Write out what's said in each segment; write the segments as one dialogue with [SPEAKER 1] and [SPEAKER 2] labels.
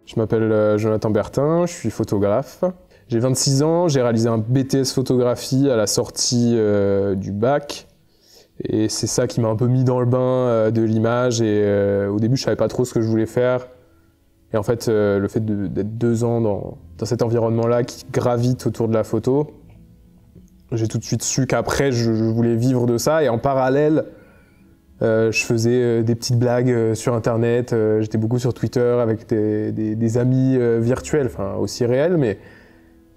[SPEAKER 1] Je m'appelle Jonathan Bertin, je suis photographe. J'ai 26 ans, j'ai réalisé un BTS photographie à la sortie du bac. Et c'est ça qui m'a un peu mis dans le bain de l'image. Et au début, je savais pas trop ce que je voulais faire. Et en fait, le fait d'être 2 ans dans cet environnement-là qui gravite autour de la photo, j'ai tout de suite su qu'après, je voulais vivre de ça. Et en parallèle, je faisais des petites blagues sur Internet. J'étais beaucoup sur Twitter avec des amis virtuels, enfin aussi réels.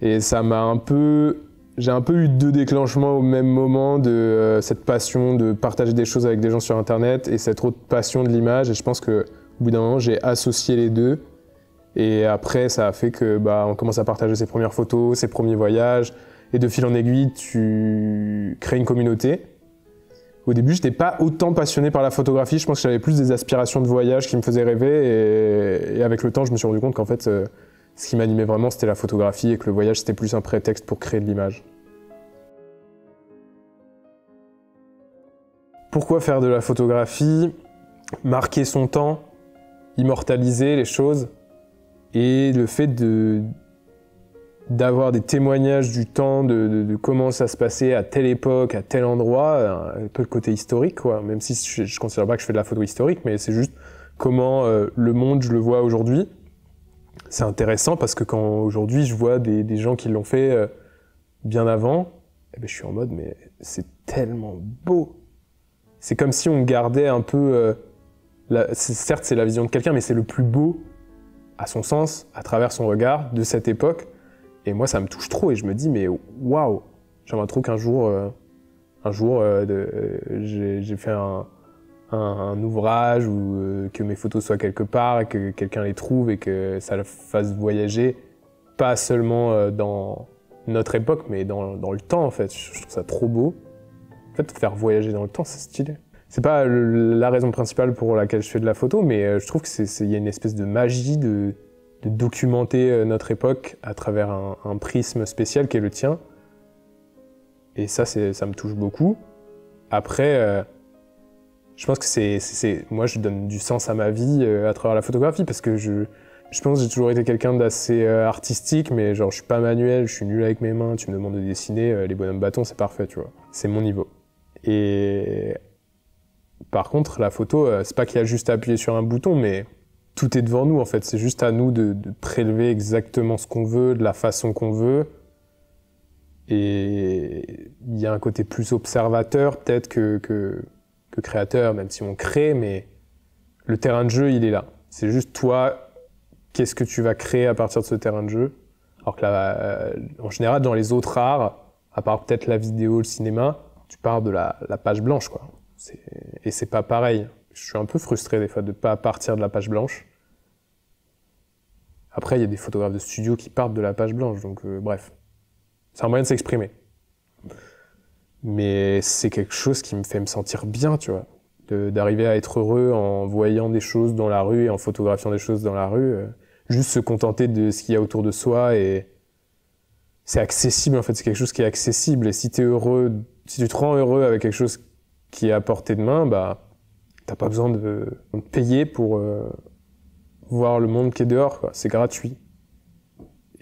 [SPEAKER 1] Et ça m'a un peu... J'ai un peu eu 2 déclenchements au même moment de cette passion de partager des choses avec des gens sur Internet et cette autre passion de l'image. Et je pense qu'au bout d'un moment, j'ai associé les deux. Et après, ça a fait que on commence à partager ses premières photos, ses premiers voyages. Et de fil en aiguille, tu crées une communauté. Au début, je n'étais pas autant passionné par la photographie. Je pense que j'avais plus des aspirations de voyage qui me faisaient rêver. Et avec le temps, je me suis rendu compte qu'en fait, ce qui m'animait vraiment, c'était la photographie et que le voyage, c'était plus un prétexte pour créer de l'image. Pourquoi faire de la photographie? Marquer son temps, immortaliser les choses. Et le fait d'avoir des témoignages du temps, de comment ça se passait à telle époque, à tel endroit, un peu le côté historique, quoi. Même si je considère pas que je fais de la photo historique, mais c'est juste comment le monde, je le vois aujourd'hui. C'est intéressant parce que quand aujourd'hui je vois des gens qui l'ont fait bien avant, je suis en mode mais c'est tellement beau. C'est comme si on gardait un peu, certes c'est la vision de quelqu'un, mais c'est le plus beau à son sens, à travers son regard de cette époque. Et moi ça me touche trop et je me dis mais waouh, j'aimerais trop qu'un jour, j'ai fait un ouvrage ou que mes photos soient quelque part et que quelqu'un les trouve et que ça le fasse voyager, pas seulement dans notre époque, mais dans le temps en fait. Je trouve ça trop beau. En fait, faire voyager dans le temps, c'est stylé. C'est pas la raison principale pour laquelle je fais de la photo, mais je trouve qu'il y a une espèce de magie de documenter notre époque à travers un prisme spécial qui est le tien. Et ça me touche beaucoup. Après, je pense que moi, je donne du sens à ma vie à travers la photographie parce que je pense que j'ai toujours été quelqu'un d'assez artistique, mais genre je suis pas manuel, je suis nul avec mes mains, tu me demandes de dessiner, les bonhommes bâtons, c'est parfait, tu vois. C'est mon niveau. Et par contre, la photo, c'est pas qu'il y a juste à appuyer sur un bouton, mais tout est devant nous en fait. C'est juste à nous de prélever exactement ce qu'on veut, de la façon qu'on veut. Et il y a un côté plus observateur peut-être que créateur, même si on crée, mais le terrain de jeu, il est là. C'est juste toi, qu'est-ce que tu vas créer à partir de ce terrain de jeu? Alors que là, en général, dans les autres arts, à part peut-être la vidéo, le cinéma, tu pars de la page blanche, quoi. Et c'est pas pareil. Je suis un peu frustré des fois de pas partir de la page blanche. Après, il y a des photographes de studio qui partent de la page blanche, donc bref. C'est un moyen de s'exprimer. Mais c'est quelque chose qui me fait me sentir bien, tu vois. D'arriver à être heureux en voyant des choses dans la rue et en photographiant des choses dans la rue. Juste se contenter de ce qu'il y a autour de soi et c'est accessible en fait, c'est quelque chose qui est accessible. Et si t'es heureux, si tu te rends heureux avec quelque chose qui est à portée de main, t'as pas besoin de payer pour voir le monde qui est dehors, quoi. C'est gratuit.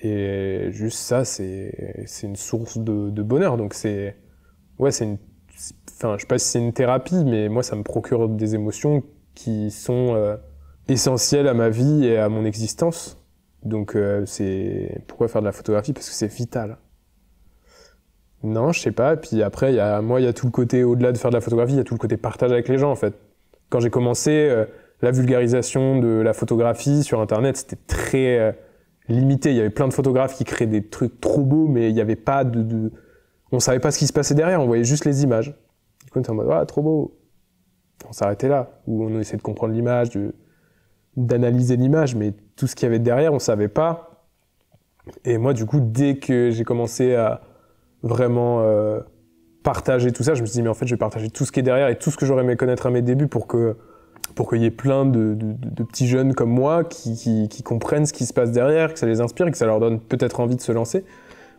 [SPEAKER 1] Et juste ça, c'est une source de bonheur. Donc ouais, je sais pas si c'est une thérapie, mais moi, ça me procure des émotions qui sont essentielles à ma vie et à mon existence. Donc, pourquoi faire de la photographie? Parce que c'est vital. Non, je sais pas. Et puis après, il y a tout le côté, au-delà de faire de la photographie, il y a tout le côté partage avec les gens, en fait. Quand j'ai commencé, la vulgarisation de la photographie sur Internet, c'était très limité. Il y avait plein de photographes qui créaient des trucs trop beaux, mais il n'y avait pas on savait pas ce qui se passait derrière, on voyait juste les images. Du coup, on était en mode, ah, trop beau. On s'arrêtait là, où on essayait de comprendre l'image, d'analyser l'image, mais tout ce qu'il y avait derrière, on savait pas. Et moi, du coup, dès que j'ai commencé à vraiment partager tout ça, je me suis dit, mais en fait, je vais partager tout ce qui est derrière et tout ce que j'aurais aimé connaître à mes débuts pour qu'il y ait plein de petits jeunes comme moi qui comprennent ce qui se passe derrière, que ça les inspire et que ça leur donne peut-être envie de se lancer.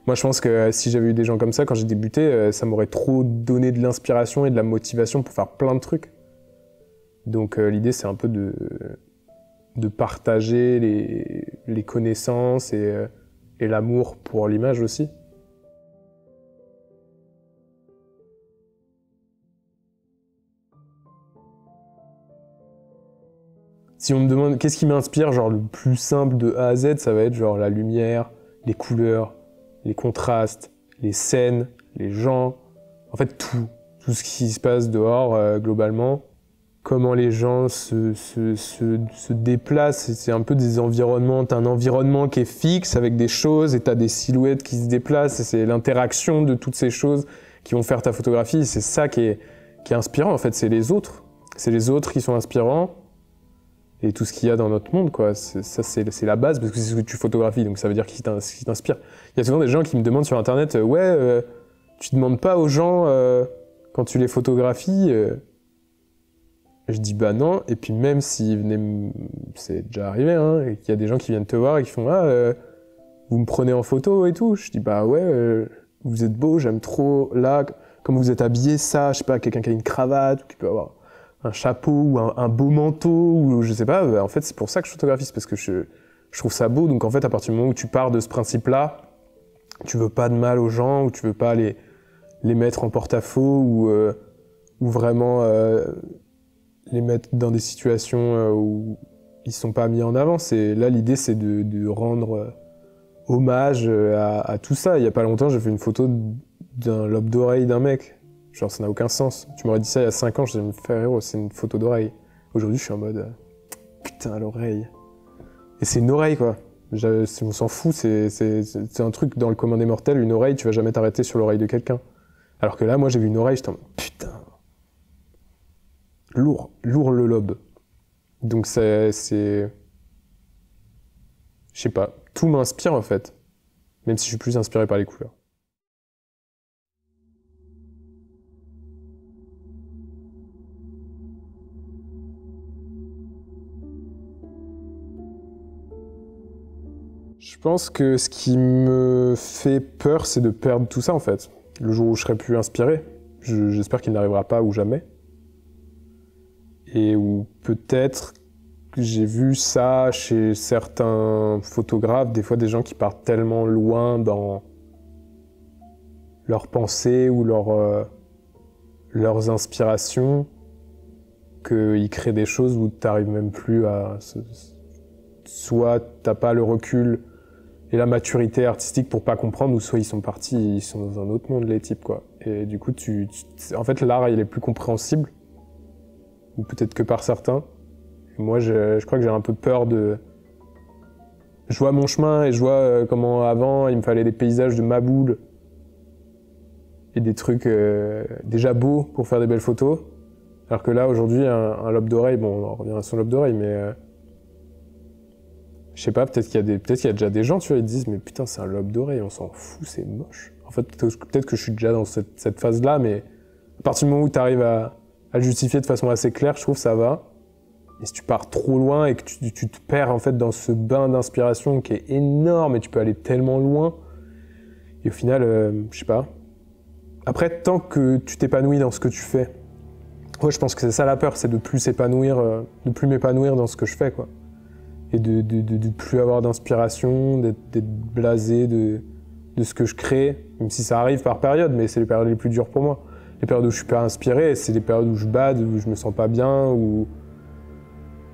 [SPEAKER 1] Moi, je pense que si j'avais eu des gens comme ça quand j'ai débuté, ça m'aurait trop donné de l'inspiration et de la motivation pour faire plein de trucs. Donc l'idée, c'est un peu de partager les connaissances et l'amour pour l'image aussi. Si on me demande qu'est-ce qui m'inspire, genre le plus simple de A à Z, ça va être genre la lumière, les couleurs, les contrastes, les scènes, les gens, en fait tout ce qui se passe dehors globalement. Comment les gens se déplacent, c'est un peu des environnements, t'as un environnement qui est fixe avec des choses et t'as des silhouettes qui se déplacent et c'est l'interaction de toutes ces choses qui vont faire ta photographie, c'est ça qui est inspirant en fait, c'est les autres qui sont inspirants et tout ce qu'il y a dans notre monde quoi, c'est la base parce que c'est ce que tu photographies donc ça veut dire ce qui t'inspire. Il y a souvent des gens qui me demandent sur internet tu demandes pas aux gens quand tu les photographies je dis bah non, et puis même s'ils venaient, c'est déjà arrivé, hein, et qu'il y a des gens qui viennent te voir et qui font vous me prenez en photo et tout. Je dis bah ouais, vous êtes beau, j'aime trop là, comme vous êtes habillé, ça, je sais pas, quelqu'un qui a une cravate, ou qui peut avoir un chapeau ou un beau manteau, ou je sais pas, en fait c'est pour ça que je photographie, c'est parce que je trouve ça beau, donc en fait à partir du moment où tu pars de ce principe-là, tu veux pas de mal aux gens, ou tu veux pas les mettre en porte-à-faux, ou vraiment les mettre dans des situations où ils sont pas mis en avant. Là, l'idée, c'est de rendre hommage à tout ça. Il y a pas longtemps, j'ai fait une photo d'un lobe d'oreille d'un mec. Genre, ça n'a aucun sens. Tu m'aurais dit ça il y a 5 ans, je disais, me faire héros, c'est une photo d'oreille. Aujourd'hui, je suis en mode, putain, l'oreille. Et c'est une oreille, quoi. On s'en fout, c'est un truc dans le commun des mortels, une oreille, tu vas jamais t'arrêter sur l'oreille de quelqu'un. Alors que là, moi, j'ai vu une oreille, j'étais en mode, putain. Lourd le lobe. Donc je sais pas, tout m'inspire en fait, même si je suis plus inspiré par les couleurs. Je pense que ce qui me fait peur, c'est de perdre tout ça en fait. Le jour où je serai plus inspiré, j'espère qu'il n'arrivera pas ou jamais. Et où peut-être j'ai vu ça chez certains photographes, des fois des gens qui partent tellement loin dans leurs pensées ou leurs inspirations qu'ils créent des choses où tu n'arrives même plus à... Soit t'as pas le recul et la maturité artistique pour pas comprendre, ou soit ils sont partis, ils sont dans un autre monde les types quoi. Et du coup, en fait l'art il est plus compréhensible. Ou peut-être que par certains. Et moi, je crois que j'ai un peu peur de... Je vois mon chemin et je vois comment avant, il me fallait des paysages de Maboule et des trucs déjà beaux pour faire des belles photos. Alors que là, aujourd'hui, un lobe d'oreille, bon, on revient à son lobe d'oreille, mais... je sais pas, peut-être qu'il y a déjà des gens, tu vois, ils disent « Mais putain, c'est un lobe d'oreille, on s'en fout, c'est moche. » En fait, peut-être que je suis déjà dans cette phase-là, mais à partir du moment où tu arrives à le justifier de façon assez claire, je trouve que ça va. Et si tu pars trop loin et que tu te perds en fait dans ce bain d'inspiration qui est énorme et tu peux aller tellement loin, et au final, je sais pas. Après, tant que tu t'épanouis dans ce que tu fais, ouais, je pense que c'est ça la peur, c'est de plus m'épanouir dans ce que je fais, quoi. Et de plus avoir d'inspiration, d'être blasé de ce que je crée, même si ça arrive par période, mais c'est les périodes les plus dures pour moi. Les périodes où je suis pas inspiré, c'est les périodes où je bade, où je me sens pas bien, où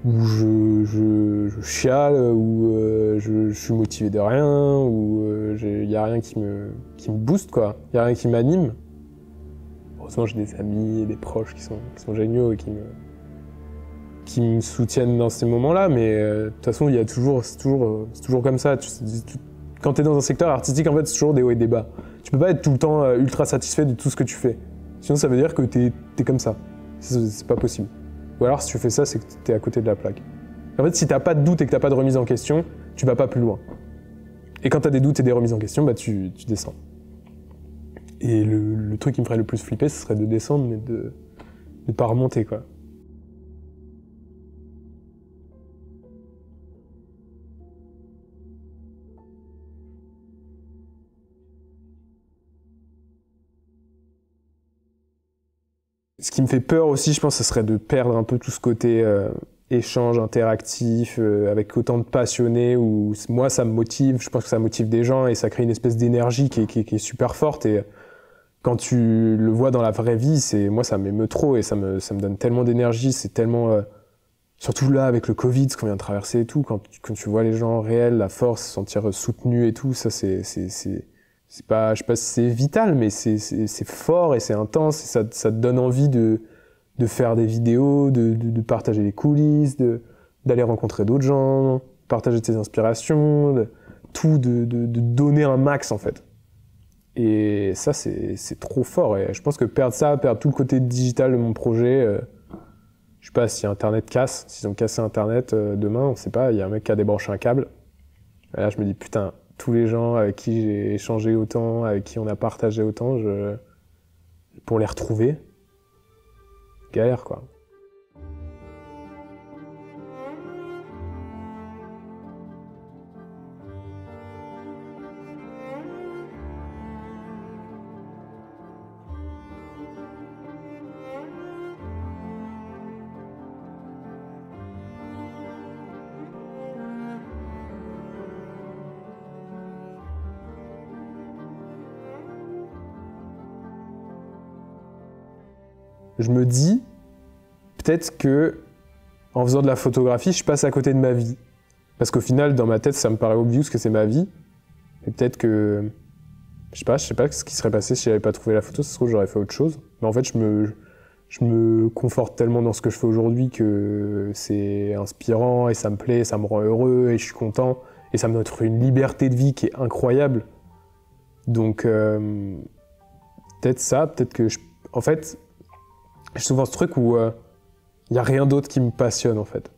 [SPEAKER 1] je chiale, où je suis motivé de rien, où y a rien qui me booste, quoi. Y a rien qui m'anime. Heureusement, j'ai des amis et des proches qui sont géniaux et qui me soutiennent dans ces moments-là, mais de toute façon, c'est toujours comme ça. Quand tu es dans un secteur artistique, en fait, c'est toujours des hauts et des bas. Tu peux pas être tout le temps ultra satisfait de tout ce que tu fais. Sinon, ça veut dire que t'es comme ça. C'est pas possible. Ou alors, si tu fais ça, c'est que t'es à côté de la plaque. En fait, si t'as pas de doute et que t'as pas de remise en question, tu vas pas plus loin. Et quand t'as des doutes et des remises en question, bah tu descends. Et le truc qui me ferait le plus flipper, ce serait de descendre, mais de pas remonter, quoi. Ce qui me fait peur aussi, je pense, ce serait de perdre un peu tout ce côté échange interactif avec autant de passionnés où moi ça me motive, je pense que ça motive des gens et ça crée une espèce d'énergie qui est super forte et quand tu le vois dans la vraie vie, moi ça m'émeut trop et ça me donne tellement d'énergie, c'est tellement surtout là avec le Covid, ce qu'on vient de traverser et tout, quand tu vois les gens réels, la force, se sentir soutenu et tout, ça c'est pas, je sais pas si c'est vital, mais c'est fort et c'est intense et ça te donne envie de faire des vidéos, de partager les coulisses, d'aller rencontrer d'autres gens, partager tes inspirations, de donner un max en fait. Et ça, c'est trop fort. Et je pense que perdre tout le côté digital de mon projet, je sais pas si Internet casse, s'ils ont cassé Internet demain, on sait pas, il y a un mec qui a débranché un câble. Et là, je me dis, putain, tous les gens avec qui j'ai échangé autant, avec qui on a partagé autant, pour les retrouver, galère quoi. Je me dis, peut-être que en faisant de la photographie, je passe à côté de ma vie. Parce qu'au final, dans ma tête, ça me paraît obvious que c'est ma vie. Et peut-être que, je sais pas ce qui serait passé si j'avais pas trouvé la photo, ça se trouve, j'aurais fait autre chose. Mais en fait, je me conforte tellement dans ce que je fais aujourd'hui que c'est inspirant et ça me plaît, ça me rend heureux et je suis content. Et ça me donne une liberté de vie qui est incroyable. Donc, peut-être ça, peut-être que en fait, j'ai souvent ce truc où il n'y a rien d'autre qui me passionne en fait.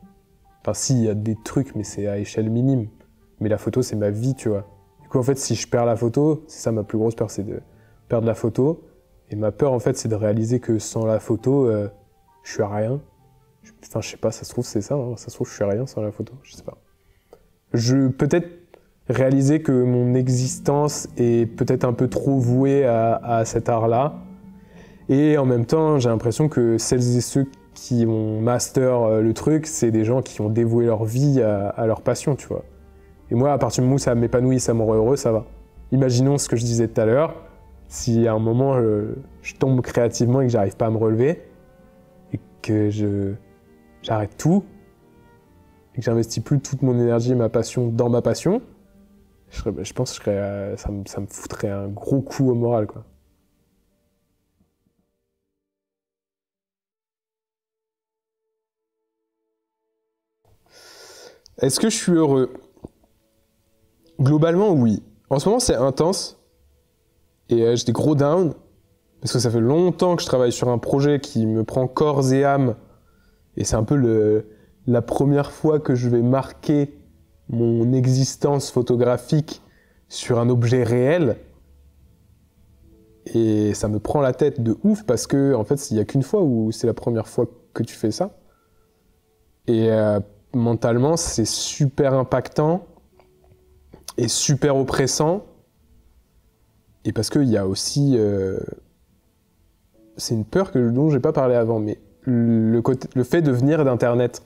[SPEAKER 1] Enfin si, il y a des trucs, mais c'est à échelle minime. Mais la photo, c'est ma vie, tu vois. Du coup, en fait, si je perds la photo, c'est ça ma plus grosse peur, c'est de perdre la photo. Et ma peur, en fait, c'est de réaliser que sans la photo, je suis à rien. Enfin, je sais pas, ça se trouve, c'est ça, hein. Ça se trouve, je suis à rien sans la photo, je sais pas. Peut-être réaliser que mon existence est peut-être un peu trop vouée à cet art-là. Et en même temps, j'ai l'impression que celles et ceux qui ont master le truc, c'est des gens qui ont dévoué leur vie à leur passion, tu vois. Et moi, à partir du moment où ça m'épanouit, ça me rend heureux, ça va. Imaginons ce que je disais tout à l'heure, si à un moment je tombe créativement et que j'arrive pas à me relever, et que j'arrête tout, et que j'investis plus toute mon énergie et ma passion dans ma passion, je pense que ça me foutrait un gros coup au moral, quoi. Est-ce que je suis heureux? Globalement, oui. En ce moment, c'est intense. Et j'ai des gros downs. Parce que ça fait longtemps que je travaille sur un projet qui me prend corps et âme. Et c'est un peu la première fois que je vais marquer mon existence photographique sur un objet réel. Et ça me prend la tête de ouf parce que, en fait, il n'y a qu'une fois où c'est la première fois que tu fais ça. Et mentalement, c'est super impactant et super oppressant. Et parce qu'il y a aussi... c'est une peur dont j'ai pas parlé avant, mais le fait de venir d'Internet,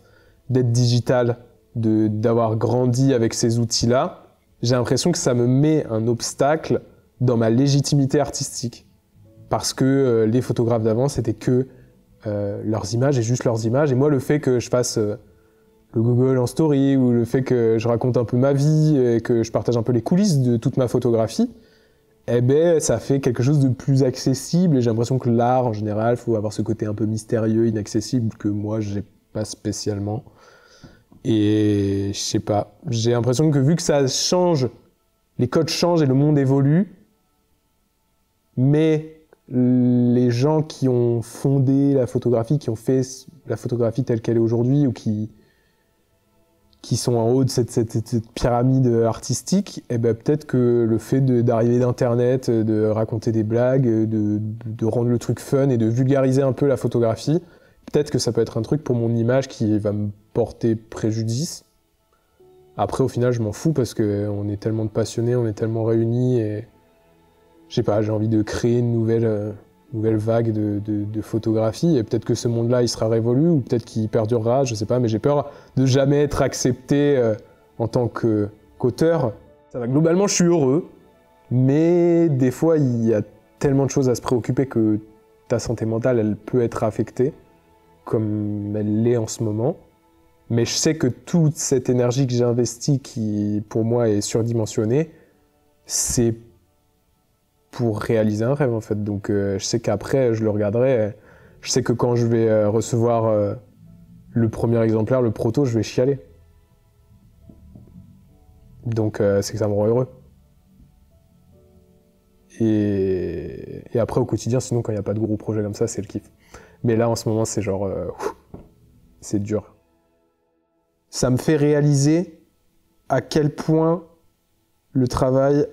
[SPEAKER 1] d'être digital, d'avoir grandi avec ces outils-là, j'ai l'impression que ça me met un obstacle dans ma légitimité artistique. Parce que les photographes d'avant, c'était que leurs images et juste leurs images. Et moi, le fait que je fasse... le Google en story, ou le fait que je raconte un peu ma vie et que je partage un peu les coulisses de toute ma photographie, eh ben, ça fait quelque chose de plus accessible et j'ai l'impression que l'art, en général, faut avoir ce côté un peu mystérieux, inaccessible, que moi, j'ai pas spécialement. Et je sais pas, j'ai l'impression que vu que ça change, les codes changent et le monde évolue, mais les gens qui ont fondé la photographie, qui ont fait la photographie telle qu'elle est aujourd'hui, ou qui sont en haut de cette pyramide artistique, et ben peut-être que le fait d'arriver d'Internet, de raconter des blagues, de rendre le truc fun et de vulgariser un peu la photographie, peut-être que ça peut être un truc pour mon image qui va me porter préjudice. Après, au final, je m'en fous parce qu'on est tellement de passionnés, on est tellement réunis et je sais pas, j'ai envie de créer une nouvelle nouvelle vague de photographie, et peut-être que ce monde-là, il sera révolu, ou peut-être qu'il perdurera, je sais pas, mais j'ai peur de jamais être accepté en tant qu'auteur. Ça va, globalement, je suis heureux, mais des fois, il y a tellement de choses à se préoccuper que ta santé mentale, elle peut être affectée, comme elle l'est en ce moment. Mais je sais que toute cette énergie que j'ai investie, qui pour moi est surdimensionnée, c'est pour réaliser un rêve en fait. Donc je sais qu'après je le regarderai, je sais que quand je vais recevoir le premier exemplaire, le proto, je vais chialer. Donc c'est que ça me rend heureux. Et après au quotidien, sinon quand il n'y a pas de gros projets comme ça, c'est le kiff. Mais là en ce moment c'est genre, c'est dur. Ça me fait réaliser à quel point le travail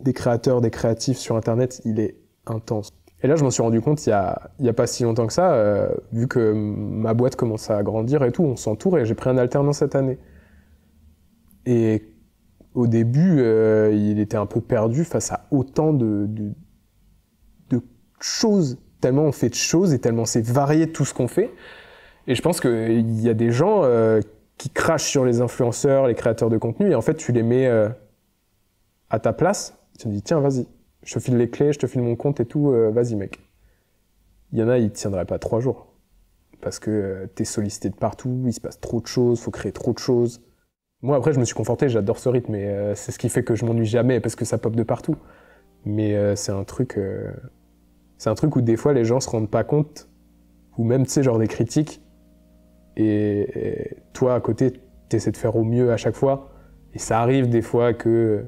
[SPEAKER 1] des créateurs, des créatifs sur Internet, il est intense. Et là, je m'en suis rendu compte il y a pas si longtemps que ça, vu que ma boîte commence à grandir et tout, on s'entoure et j'ai pris un alternant cette année. Et au début, il était un peu perdu face à autant de choses, tellement on fait de choses et tellement c'est varié tout ce qu'on fait. Et je pense qu'il y a des gens qui crachent sur les influenceurs, les créateurs de contenu, et en fait, tu les mets à ta place. Tu te dis, tiens, vas-y, je te file les clés, je te file mon compte et tout, vas-y, mec. Il y en a, ils tiendraient pas 3 jours. Parce que t'es sollicité de partout, il se passe trop de choses, faut créer trop de choses. Moi, après, je me suis conforté, j'adore ce rythme, et c'est ce qui fait que je m'ennuie jamais, parce que ça pop de partout. Mais c'est un truc où des fois, les gens se rendent pas compte, ou même, tu sais, genre des critiques, et toi, à côté, t'essaies de faire au mieux à chaque fois, et ça arrive des fois que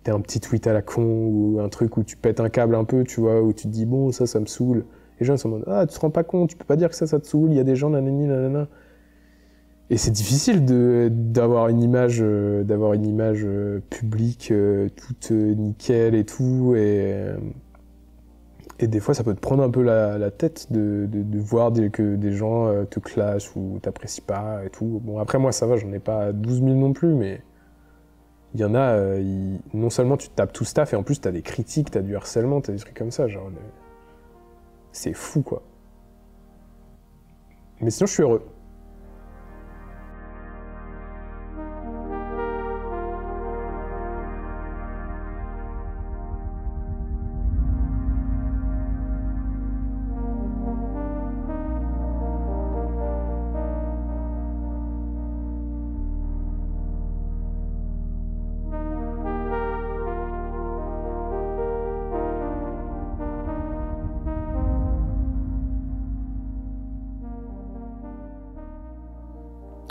[SPEAKER 1] t'as un petit tweet à la con, ou un truc où tu pètes un câble un peu, tu vois, où tu te dis, bon, ça me saoule. Les gens sont en mode, ah, tu te rends pas compte, tu peux pas dire que ça te saoule, il y a des gens, nanani, nanana. Et c'est difficile d'avoir une image, publique, toute nickel et tout, et des fois, ça peut te prendre un peu la tête de voir que des gens te clashent ou t'apprécient pas et tout. Bon, après, moi, ça va, j'en ai pas 12 000 non plus, mais il y en a, non seulement tu te tapes tout staff, et en plus, t'as des critiques, t'as du harcèlement, t'as des trucs comme ça, genre... C'est fou, quoi. Mais sinon, je suis heureux.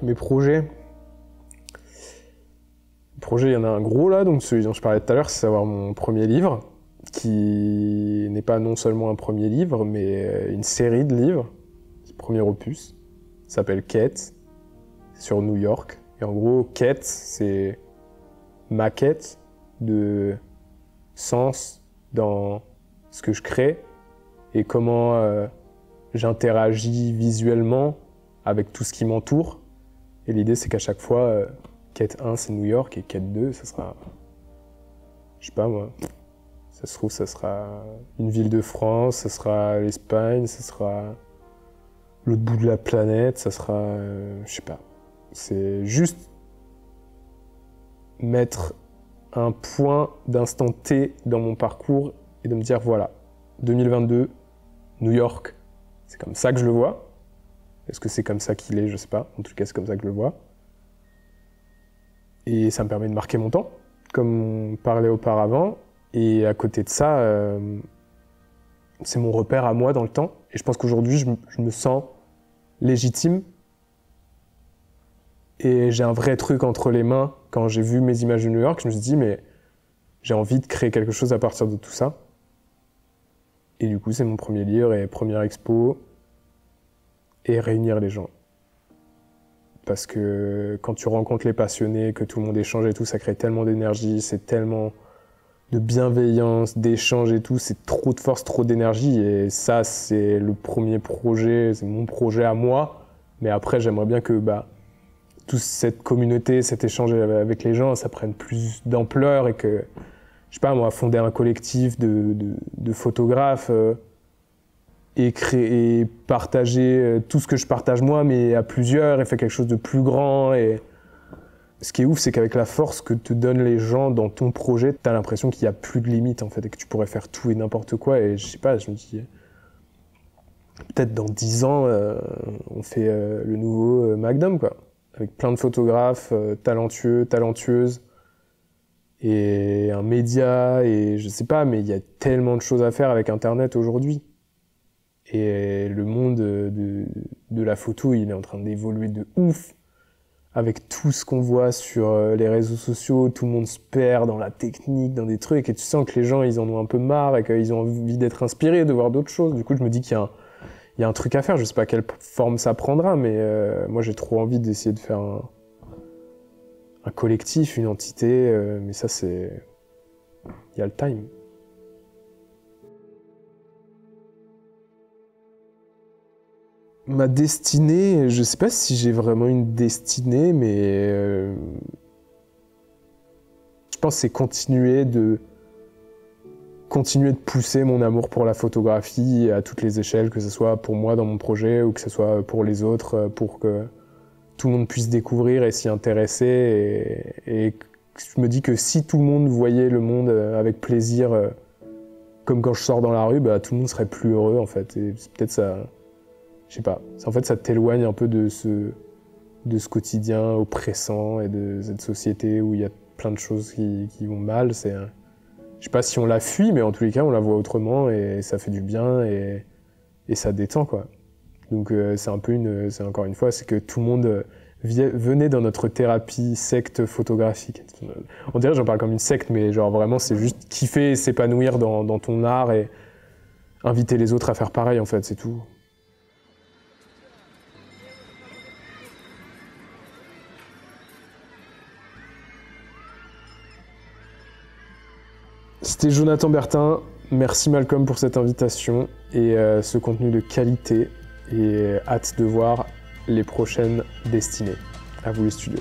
[SPEAKER 1] Mes projets, il y en a un gros là, donc celui dont je parlais tout à l'heure, c'est savoir mon premier livre, qui n'est pas non seulement un premier livre, mais une série de livres, premier opus, s'appelle Quête, sur New York. Et en gros, quête, c'est ma quête de sens dans ce que je crée et comment j'interagis visuellement avec tout ce qui m'entoure. Et l'idée, c'est qu'à chaque fois, quête 1, c'est New York, et quête 2, ça sera... Je sais pas, moi. Ça se trouve, ça sera une ville de France, ça sera l'Espagne, ça sera l'autre bout de la planète, ça sera... je sais pas. C'est juste mettre un point d'instant T dans mon parcours et de me dire, voilà, 2022, New York, c'est comme ça que je le vois. Est-ce que c'est comme ça qu'il est? Je sais pas. En tout cas, c'est comme ça que je le vois. Et ça me permet de marquer mon temps, comme on parlait auparavant. Et à côté de ça, c'est mon repère à moi dans le temps. Et je pense qu'aujourd'hui, je me sens légitime. Et j'ai un vrai truc entre les mains. Quand j'ai vu mes images de New York, je me suis dit, mais j'ai envie de créer quelque chose à partir de tout ça. Et du coup, c'est mon premier livre et première expo. Et réunir les gens. Parce que quand tu rencontres les passionnés, que tout le monde échange et tout, ça crée tellement d'énergie, c'est tellement de bienveillance, d'échange et tout, c'est trop de force, trop d'énergie. Et ça, c'est le premier projet, c'est mon projet à moi. Mais après, j'aimerais bien que toute cette communauté, cet échange avec les gens, ça prenne plus d'ampleur et que, je sais pas moi, fonder un collectif de photographes, et créer, et partager tout ce que je partage moi, mais à plusieurs, et faire quelque chose de plus grand. Et ce qui est ouf, c'est qu'avec la force que te donnent les gens dans ton projet, t'as l'impression qu'il n'y a plus de limites, en fait, et que tu pourrais faire tout et n'importe quoi. Et je sais pas, je me dis, peut-être dans 10 ans, on fait le nouveau Magnum, quoi. Avec plein de photographes talentueux, talentueuses, et un média, et je sais pas, mais il y a tellement de choses à faire avec Internet aujourd'hui. Et le monde de la photo, il est en train d'évoluer de ouf. Avec tout ce qu'on voit sur les réseaux sociaux, tout le monde se perd dans la technique, dans des trucs, et tu sens que les gens, ils en ont un peu marre, et qu'ils ont envie d'être inspirés, de voir d'autres choses. Du coup, je me dis qu'il y a un truc à faire. Je sais pas quelle forme ça prendra, mais moi, j'ai trop envie d'essayer de faire un collectif, une entité, mais ça, c'est... Il y a le time. Ma destinée, je sais pas si j'ai vraiment une destinée, mais je pense que c'est continuer de pousser mon amour pour la photographie à toutes les échelles, que ce soit pour moi dans mon projet ou que ce soit pour les autres, pour que tout le monde puisse découvrir et s'y intéresser. Et je me dis que si tout le monde voyait le monde avec plaisir, comme quand je sors dans la rue, bah, tout le monde serait plus heureux en fait. Et c'est peut-être ça, je sais pas. En fait, ça t'éloigne un peu de ce quotidien oppressant et de cette société où il y a plein de choses qui vont mal. Je sais pas si on la fuit, mais en tous les cas, on la voit autrement et ça fait du bien et ça détend, quoi. Donc c'est un peu c'est encore une fois, c'est que tout le monde venait dans notre thérapie secte photographique. On dirait, j'en parle comme une secte, mais genre vraiment, c'est juste kiffer et s'épanouir dans ton art et inviter les autres à faire pareil, en fait, c'est tout. C'était Jonathan Bertin. Merci Malcolm pour cette invitation et ce contenu de qualité. Et hâte de voir les prochaines destinées. À vous les studios.